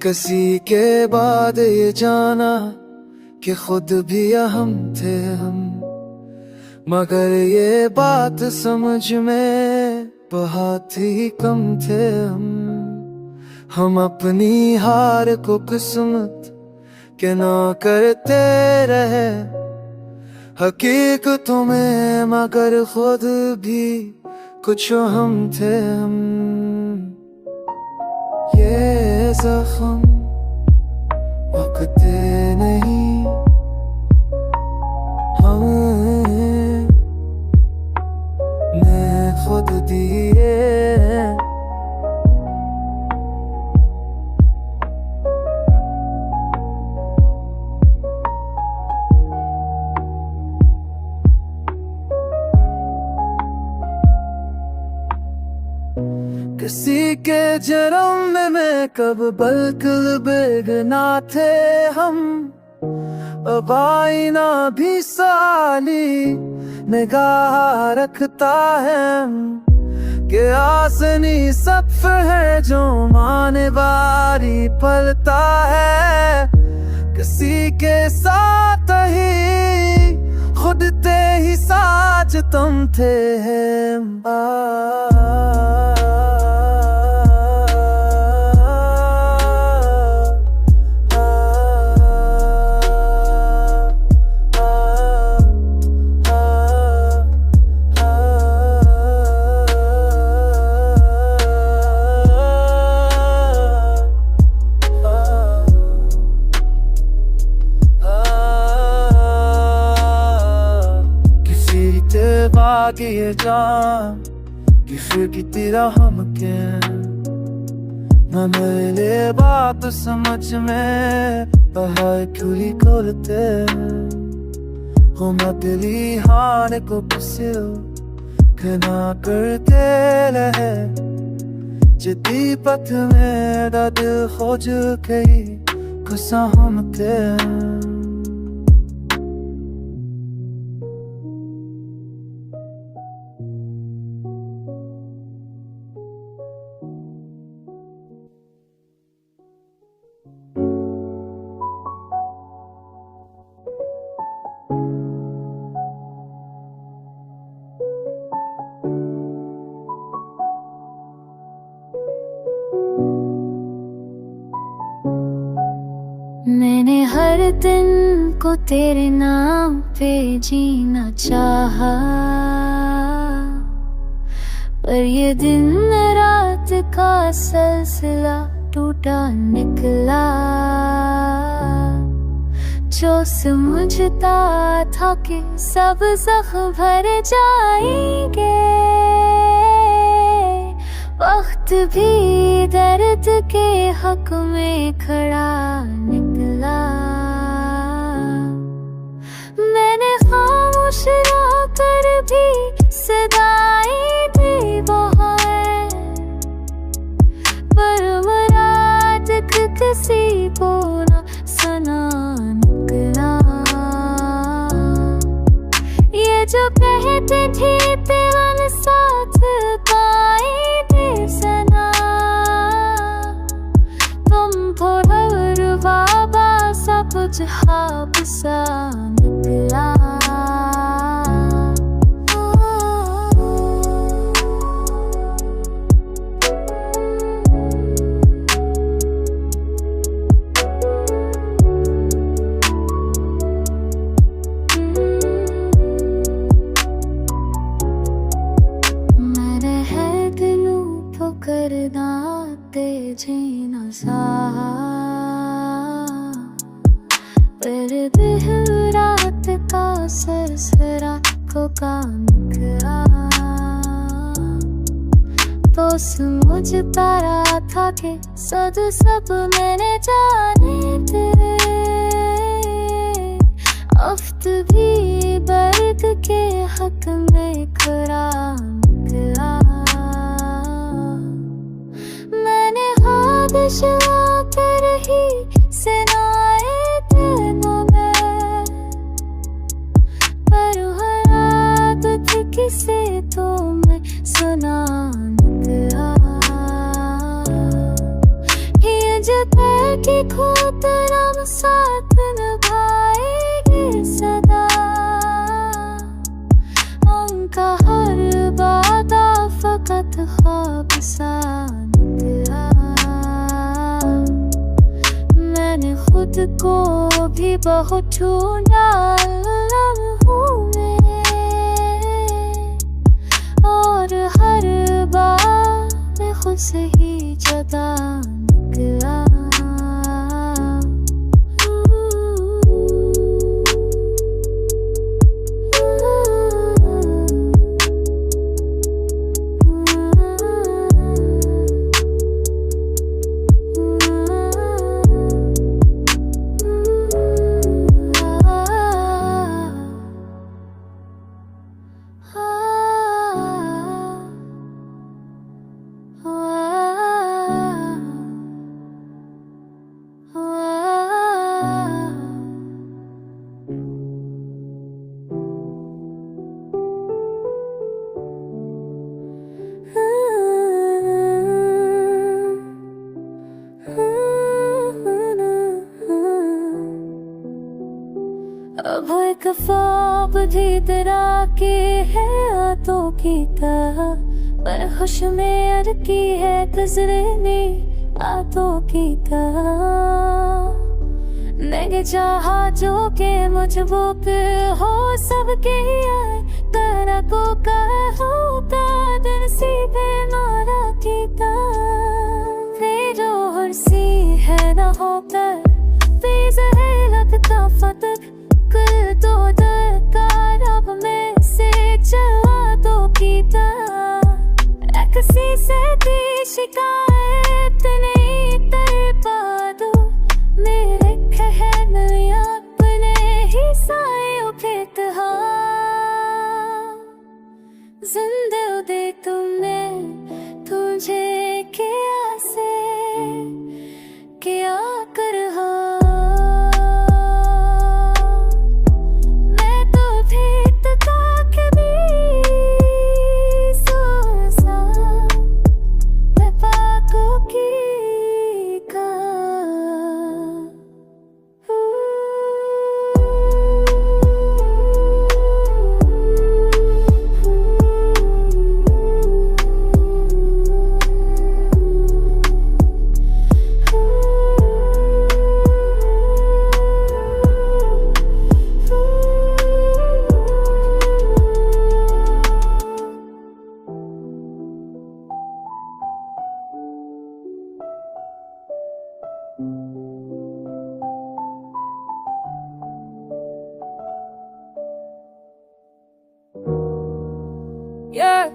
किसी के बाद ये जाना कि खुद भी अहम थे हम, मगर ये बात समझ में बहुत ही कम थे हम अपनी हार को किस्मत के ना करते रहे हकीकतों में, मगर खुद भी कुछ हम थे हम। ये जख्म वक़्त नहीं हमें ने खुद दिए, किसी के जन्म में कब बल्कि बेगना थे हम, अब आईना भी साली निगाह रखता है कि आसनी सफ़र है जो माने बारी पलता है। किसी के साथ ही खुद ते ही साथ तुम थे आगे ये जान किसी की तेरा हम क्या न मेरे बात समझ में बाहर खुली खोलते हो, मदली हार को किसी ना करते रहे जिद्दी पथ में दिल खोज गई गुस्सा हम थे। मैंने हर दिन को तेरे नाम पे जीना चाहा, पर ये दिन रात का सिलसिला टूटा निकला। जो समझता था कि सब जख्म भर जाएंगे, वक्त भी दर्द के हक में खड़ा निकला। मैंने खामोश रहकर भी सदाएं दी बहुत, पर मुराद किसी को न सुना निकला। ये जो कहते थे तेरा साथ पाए सना, तुम भोर बाबा सा कुछ ख्वाब सा निकला। करना जीना सा, पर दिन रात का सरसरा को का निकला। तो समझता रहा था कि सब मैंने जाने थे, अफ्त भी बर्द के हक में खड़ा निकला। कर ही सुनाए तेनों में, पर हालात थे किसे तो मैं सुना निकला। ये जो भी बहुत ढूंढा लम्हों में, और हर बार मैं खुद से ही जुदा निकला। अब एक ख्वाब भी तेरा के है आतों की तरह, पर खुश में अर की है गुजरने आतों की तरह। मैंने चाहा जो के मुझको पे हो सबके आए, तरह को कहो कादर सीधे मारा की तरह। फिर हर्सी है न होकर तेज है लगता फतक, कल तो दरकार अब में से चला दो की तरह। किसी से दी शिकायत नहीं तर पा दो, मेरे कहन अपने ही साए उठे कहा। जिंदे दे तुम्हें तुझे क्या से क्या कर Yeah.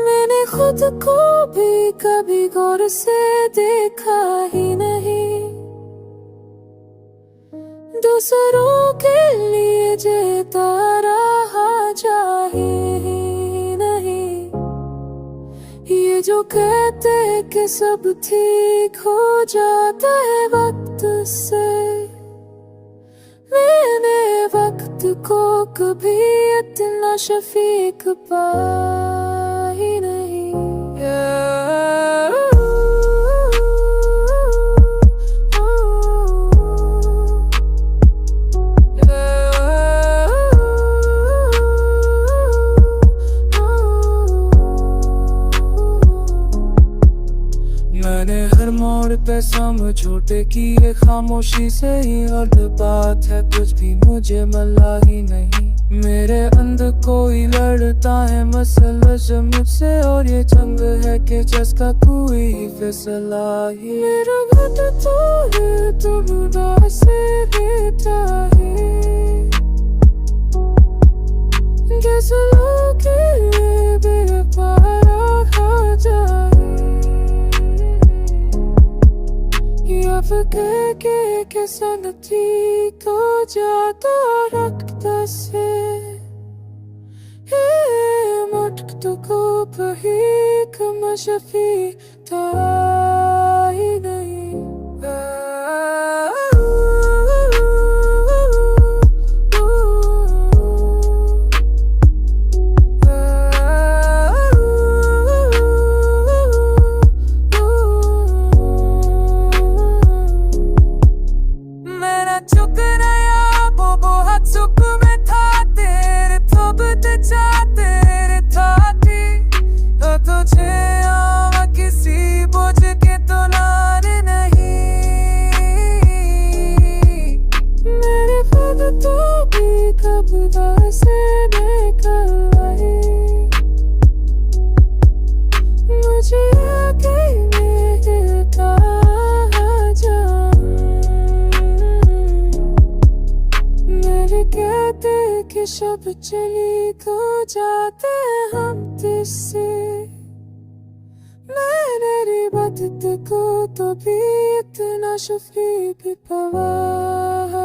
मैंने खुद को भी कभी गौर से देखा ही नहीं, दूसरों के लिए जीता रहा चाहिए ही नहीं। ये जो कहते कि सब ठीक हो जाता है वक्त से, मैंने वक्त को कभी इतना शफीक पाया ही नहीं। मैंने हर मोड़ पे समझौते किए खामोशी से ही, और बात है कुछ भी मुझे मिला ही नहीं। मेरे अंदर कोई लड़ता है मसला से मुझसे, और ये जंग है कि जिसका कोई फैसला ही। मेरा घट तो है तुम उदास रहता है, जैसे लोग बेपारा खा जाए, या फिर के सनती को जाता रखता से, मटक को पही कम शफी था ही नहीं। मैं चुक रहा वो हाथ सुख में कि शब चली खो जाते हम तुझसे मेरी बात को तो भी इतना शुक्री भी पवाह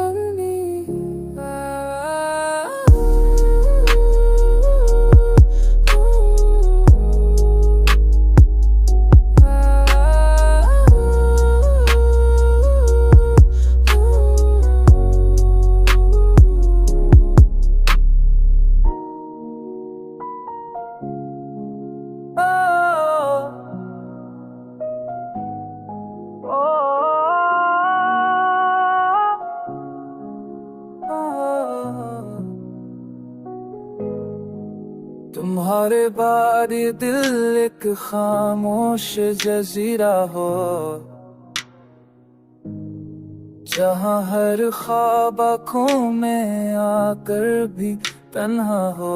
तुम्हारे बाद ये दिल एक खामोश जजीरा हो, जहाँ हर ख्वाब आँखों में आकर भी तन्हा हो।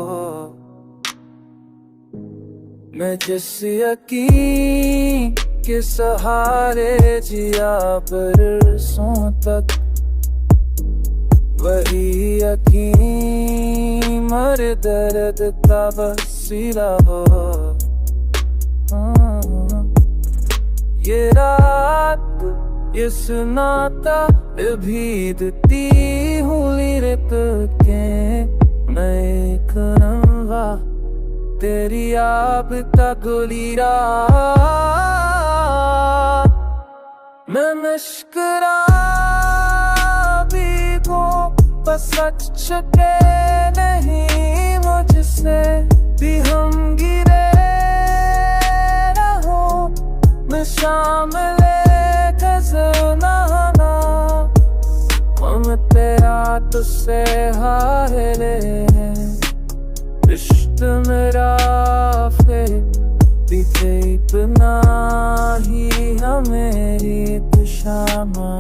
मैं जिस यकीन के सहारे जिया बरसों तक, वही यकीन मर दर्द का वसीला हो। ये रात ये सुनाता भीगती हूँ लिरत के मैं एक रंगा तेरी आप तक गुलीरा। मैं मुस्कुरा बस सच के नहीं मुझसे भी हम गिरे रहो, मैं शामिल खज़ाना हम तेरा तुझसे हारे रिश्ता मेरा फिर पीछे इतना ही हमें शामा।